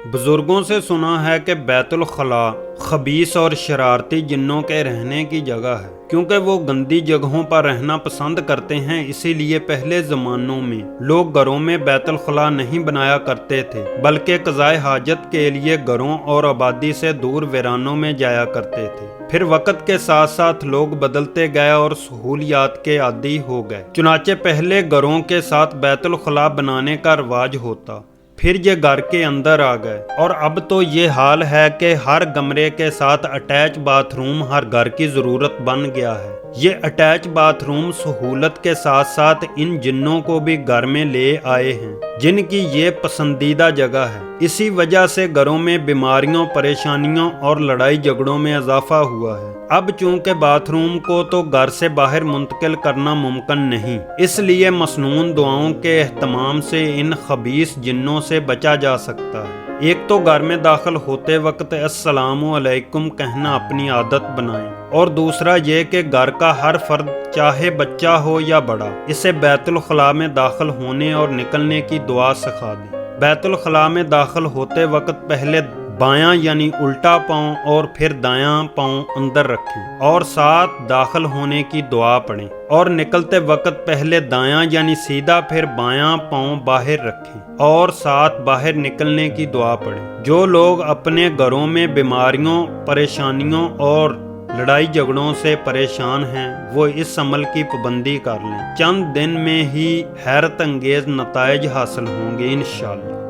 बुजुर्गों से सुना है कि बैतुल खला खबीस और शरारती जिन्नों के रहने की जगह है, क्योंकि वो गंदी जगहों पर रहना पसंद करते हैं। इसीलिए पहले ज़मानों में लोग घरों में बैतुल खला नहीं बनाया करते थे, बल्कि क़ज़ाए हाजत के लिए घरों और आबादी से दूर वीरानों में जाया करते थे। फिर वक़्त के साथ साथ लोग बदलते गए और सहूलियात के आदी हो गए। चुनाचे पहले घरों के साथ बैतुल खला बनाने का रिवाज होता, फिर ये घर के अंदर आ गए, और अब तो ये हाल है कि हर कमरे के साथ अटैच बाथरूम हर घर की ज़रूरत बन गया है। ये अटैच बाथरूम सहूलत के साथ साथ इन जिन्नों को भी घर में ले आए हैं, जिनकी ये पसंदीदा जगह है। इसी वजह से घरों में बीमारियों, परेशानियों और लड़ाई झगड़ों में इजाफा हुआ है। अब चूंकि बाथरूम को तो घर से बाहर मुंतकिल करना मुमकिन नहीं, इसलिए मसनून दुआओं के एहतमाम से इन खबीस जिन्नों से बचा जा सकता है। एक तो घर में दाखिल होते वक्त अस्सलामु अलैकुम कहना अपनी आदत बनाएं, और दूसरा ये कि घर का हर फर्द, चाहे बच्चा हो या बड़ा, इसे बैतुल खला में दाखिल होने और निकलने की दुआ सिखा दें। बैतुल खला में दाखिल होते वक्त पहले बायां यानी उल्टा पाँव और फिर दायां पाँव अंदर रखें और साथ दाखिल होने की दुआ पढ़ें, और निकलते वक्त पहले दायां यानी सीधा फिर बायां पाँव बाहर रखें और साथ बाहर निकलने की दुआ पढ़ें। जो लोग अपने घरों में बीमारियों, परेशानियों और लड़ाई झगड़ों से परेशान हैं, वो इस अमल की पाबंदी कर लें। चंद दिन में ही हैरत अंगेज नताइज हासिल होंगे इंशाअल्लाह।